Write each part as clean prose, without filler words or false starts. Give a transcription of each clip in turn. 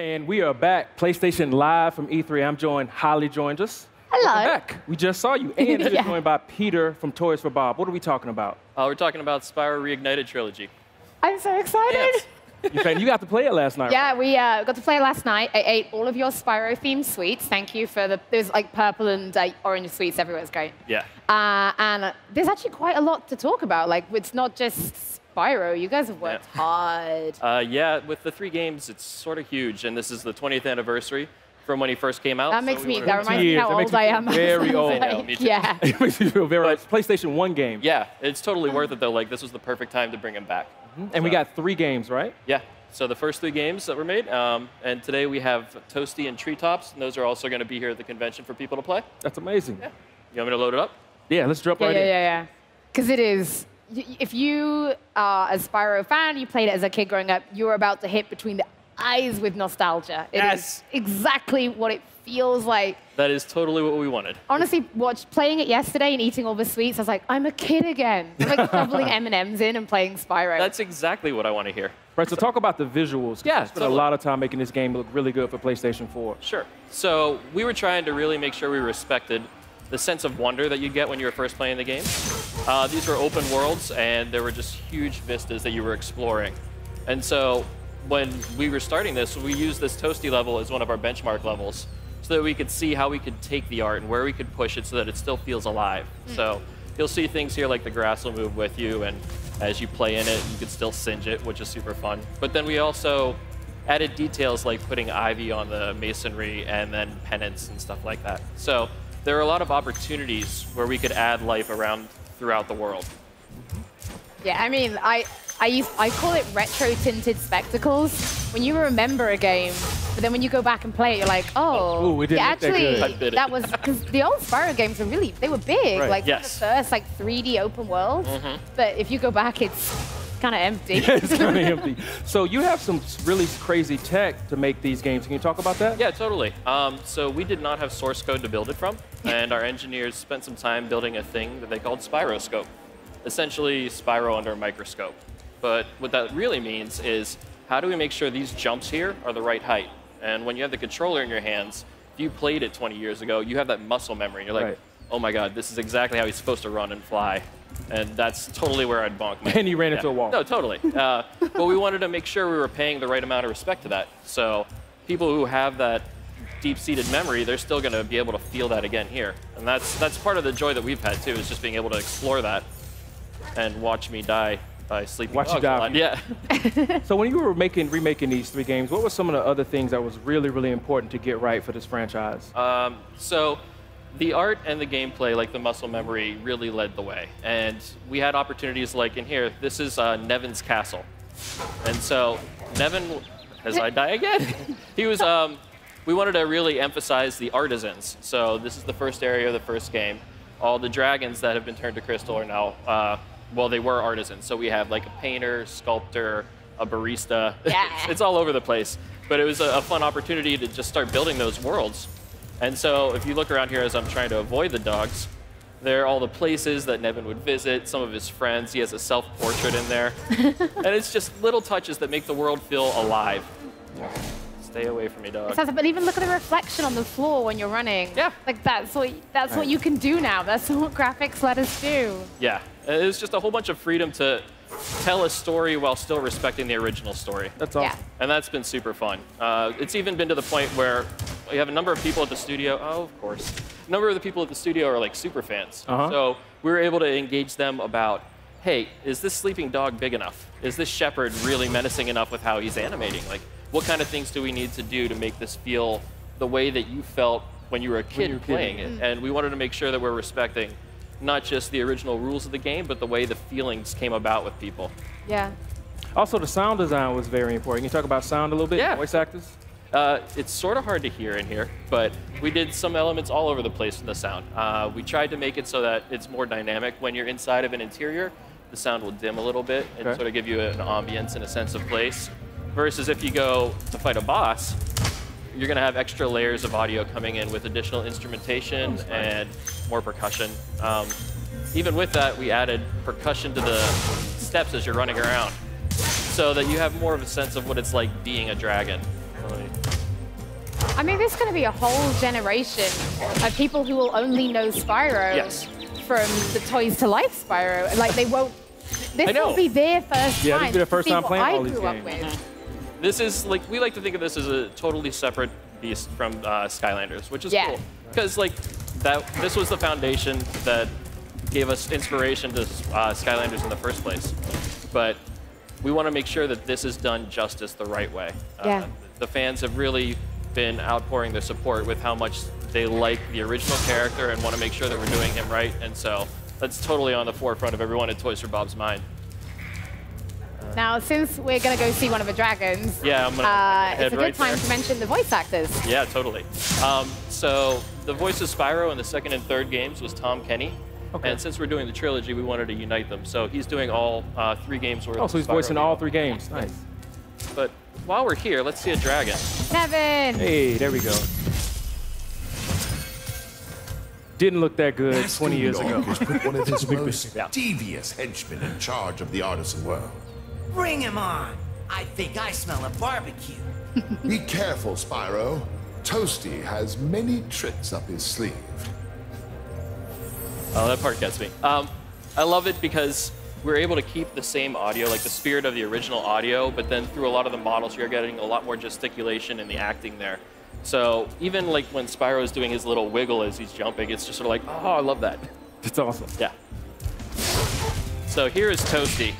And we are back, PlayStation Live from E3. I'm joined, Holly joined us. Hello. Welcome back. We just saw you. And you're joined by Peter from Toys for Bob. What are we talking about? We're talking about SPYRO REIGNITED Trilogy. I'm so excited. Yes. You got to play it last night. Yeah, we got to play it last night. I ate all of your Spyro-themed sweets. Thank you for there's like purple and orange sweets everywhere. It's great. Yeah. And there's actually quite a lot to talk about. Like, it's not just Spyro. You guys have worked hard. Yeah, with the 3 games, it's sort of huge. And this is the 20th anniversary from when he first came out. That reminds me how old I am. Very old. I know, me too. Yeah. It makes me feel very old. PlayStation 1 game. Yeah, it's totally worth it, though. Like, this was the perfect time to bring him back. And we got 3 games, right? Yeah. So the first 3 games that were made. And today we have Toasty and Treetops. And those are also going to be here at the convention for people to play. That's amazing. Yeah. You want me to load it up? Yeah, let's jump right in. Yeah. Because it is. If you are a Spyro fan, you played it as a kid growing up, you're about to hit between the eyes with nostalgia. It is exactly what it feels like. That is totally what we wanted. Honestly, playing it yesterday and eating all the sweets, I was like, I'm a kid again. I'm like shoveling M&Ms in and playing Spyro. That's exactly what I want to hear. Right, so talk about the visuals. Yeah, spent a lot of time making this game look really good for PlayStation 4. Sure. So we were trying to really make sure we respected the sense of wonder that you get when you were first playing the game. These were open worlds, and there were just huge vistas that you were exploring. And so when we were starting this, we used this Toasty level as one of our benchmark levels so that we could see how we could take the art and where we could push it so that it still feels alive. So you'll see things here like the grass will move with you, and as you play in it, you can still singe it, which is super fun. But then we also added details like putting ivy on the masonry and then pennants and stuff like that. So there are a lot of opportunities where we could add life around throughout the world. Yeah, I mean, I call it retro-tinted spectacles. When you remember a game, but then when you go back and play it, you're like, oh, ooh, it didn't look that good. that was, because the old Spyro games were they were big. Right. Like, the first, 3D open world. But if you go back, it's kind of empty. Yeah, it's kind of empty. So you have some really crazy tech to make these games. Can you talk about that? Yeah, totally. So we did not have source code to build it from, and our engineers spent some time building a thing that they called SPYROscope. Essentially, Spyro under a microscope. But what that really means is, how do we make sure these jumps here are the right height? And when you have the controller in your hands, if you played it 20 years ago, you have that muscle memory. You're like, oh my God, this is exactly how he's supposed to run and fly. And that's totally where I'd bonk. And he ran into a wall. No, totally. But we wanted to make sure we were paying the right amount of respect to that. So people who have that deep-seated memory, they're still going to be able to feel that again here. And that's part of the joy that we've had, too, is just being able to explore that and watch me die by sleeping. Watch you die. Yeah. So when you were remaking these 3 games, what were some of the other things that was really, really important to get right for this franchise? So the art and the gameplay, like the muscle memory, really led the way. And we had opportunities like in here. This is Nevin's castle. And so Nevin, as I die again, he was, we wanted to really emphasize the artisans. So this is the first area of the first game. All the dragons that have been turned to crystal are now, well, they were artisans. So we have like a painter, sculptor, a barista. Yeah. It's all over the place. But it was a fun opportunity to just start building those worlds. And so if you look around here as I'm trying to avoid the dogs, there are all the places that Nevin would visit, some of his friends. He has a self-portrait in there. And it's just little touches that make the world feel alive. Stay away from me, dog. But even look at the reflection on the floor when you're running. Yeah. Like, that's what you can do now. That's what graphics let us do. Yeah. It was just a whole bunch of freedom to tell a story while still respecting the original story. That's awesome. Yeah. And that's been super fun. It's even been to the point where we have a number of people at the studio. Oh, of course. A number of the people at the studio are like super fans. So we were able to engage them about, hey, is this sleeping dog big enough? Is this shepherd really menacing enough with how he's animating? Like, what kind of things do we need to do to make this feel the way that you felt when you were a kid playing it? And we wanted to make sure that we're respecting not just the original rules of the game, but the way the feelings came about with people. Yeah. Also, the sound design was very important. Can you talk about sound a little bit? Yeah. Voice actors? It's sort of hard to hear in here, but we did some elements all over the place in the sound. We tried to make it so that it's more dynamic. When you're inside of an interior, the sound will dim a little bit and sort of give you an ambience and a sense of place. Versus if you go to fight a boss, you're going to have extra layers of audio coming in with additional instrumentation and more percussion. Even with that, we added percussion to the steps as you're running around so that you have more of a sense of what it's like being a dragon. I mean, there's going to be a whole generation of people who will only know Spyro from the Toys to Life Spyro. Like, they won't. This will be their first time. Yeah, this will be their first time playing all these games. This is like, we like to think of this as a totally separate beast from Skylanders, which is cool. Because like this was the foundation that gave us inspiration to Skylanders in the first place. But we want to make sure that this is done justice the right way. The fans have really been outpouring their support with how much they like the original character and want to make sure that we're doing him right. And so that's totally on the forefront of everyone at Toys for Bob's mind. Now, since we're going to go see one of the dragons, I'm gonna head it's a good time to mention the voice actors. Yeah, totally. So the voice of Spyro in the second and third games was Tom Kenny. And since we're doing the trilogy, we wanted to unite them. So he's doing all 3 games worth. Oh, so he's voicing all 3 games. Nice. But while we're here, let's see a dragon. Kevin! Hey, there we go. Didn't look that good 20 years ago. Has put one of his most devious henchmen in charge of the artisan world. Bring him on! I think I smell a barbecue. Be careful, Spyro. Toasty has many tricks up his sleeve. Oh, that part gets me. I love it because we're able to keep the same audio, like the spirit of the original audio, but then through a lot of the models, you're getting a lot more gesticulation in the acting there. So even like when Spyro is doing his little wiggle as he's jumping, it's just sort of like, oh, I love that. That's awesome. Yeah. So here is Toasty.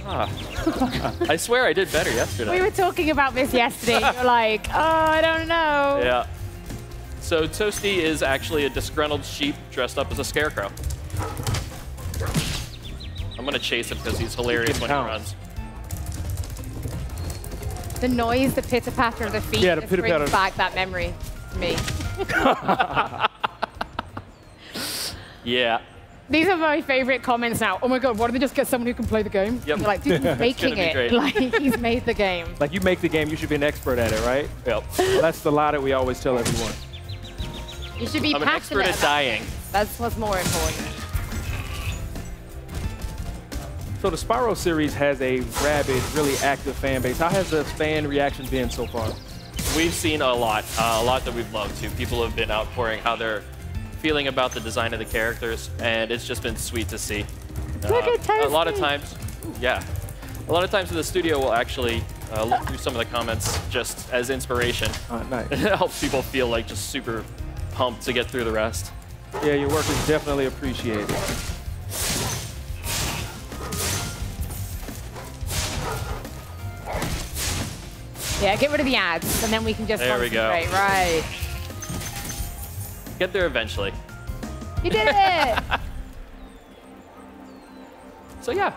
I swear I did better yesterday. We were talking about this yesterday. You're like, oh, I don't know. Yeah. So Toasty is actually a disgruntled sheep dressed up as a scarecrow. I'm going to chase him because he's hilarious when he runs. The noise, the pitter-patter of the feet, just brings back that memory to me. Yeah. These are my favorite comments now. Oh my God, why don't they just get someone who can play the game? Yep. You're like, dude, he's making it. Like, he's made the game. Like, you make the game, you should be an expert at it, right? Yep. That's the lie that we always tell everyone. You should be I'm an expert at dying. That's what's more important. So the Spyro series has a rabid, really active fan base. How has the fan reaction been so far? We've seen a lot that we've loved too. People have been outpouring how they're feeling about the design of the characters, and it's just been sweet to see. Look at Toasty. A lot of times in the studio we'll actually look through some of the comments just as inspiration. Nice. It helps people feel like just super pumped to get through the rest. Yeah, your work is definitely appreciated. Yeah, get rid of the ads, and then we can just concentrate. Right. Get there eventually. You did it! So yeah,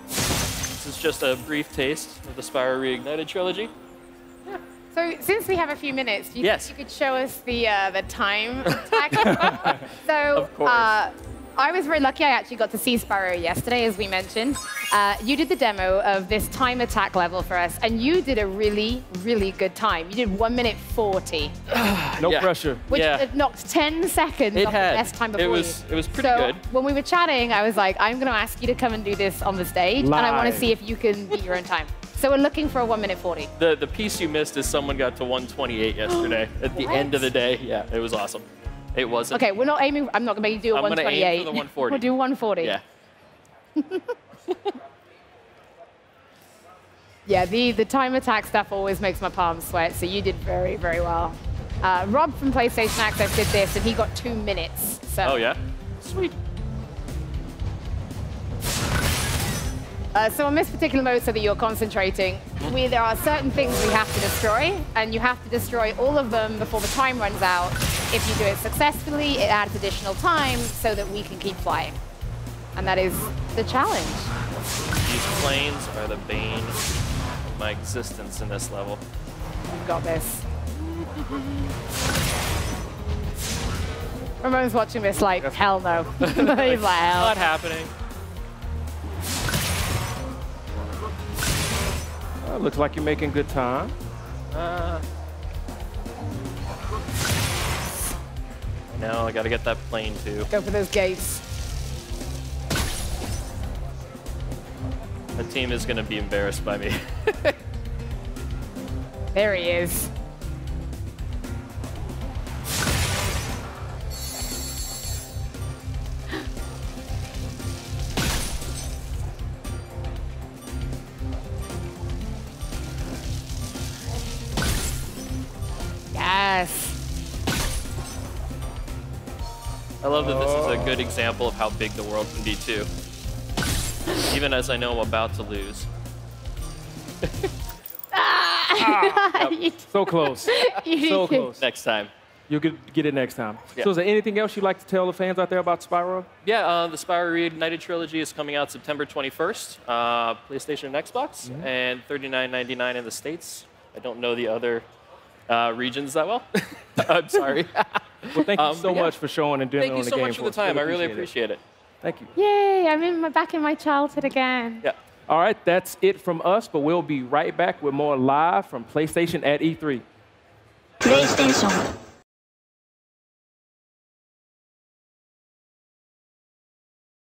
this is just a brief taste of the Spyro Reignited trilogy. Yeah. So since we have a few minutes, do you think you could show us the time attack? So of course. I was very lucky. I actually got to see Spyro yesterday, as we mentioned. You did the demo of this time attack level for us, and you did a really, really good time. You did 1 minute 40. No pressure. Which knocked 10 seconds off the best time before It was pretty good. When we were chatting, I was like, I'm going to ask you to come and do this on the stage, and I want to see if you can beat your own time. So we're looking for a 1 minute 40. The piece you missed is someone got to 128 yesterday at the end of the day. Yeah, it was awesome. It wasn't. Okay, we're not aiming. I'm not going to make you do a 128. I'm going to aim for the 140. We'll do 140. Yeah. Yeah, the time attack stuff always makes my palms sweat, so you did very, very well. Rob from PlayStation Access did this, and he got 2 minutes. So. Oh, yeah? Sweet. So on this particular mode, so that you're concentrating, there are certain things we have to destroy, and you have to destroy all of them before the time runs out. If you do it successfully, it adds additional time so that we can keep flying. And that is the challenge. These planes are the bane of my existence in this level. We've got this. Ramon's watching this like, hell no. He's like, hell. Not happening. Looks like you're making good time. No, I gotta get that plane too. Go for those gates. The team is gonna be embarrassed by me. There he is. Yes. I love that this is a good example of how big the world can be, too. Even as I know I'm about to lose. Yep. So close. So close. Next time. You could get it next time. Yeah. So is there anything else you'd like to tell the fans out there about Spyro? Yeah, the Spyro Reignited trilogy is coming out September 21st, PlayStation and Xbox, and $39.99 in the States. I don't know the other regions that well. I'm sorry. Well, thank you so much for showing and doing Thank you the so game much for the time. I really appreciate it. Thank you. Yay, I'm back in my childhood again. Yeah. All right, that's it from us, but we'll be right back with more live from PlayStation at E3. PlayStation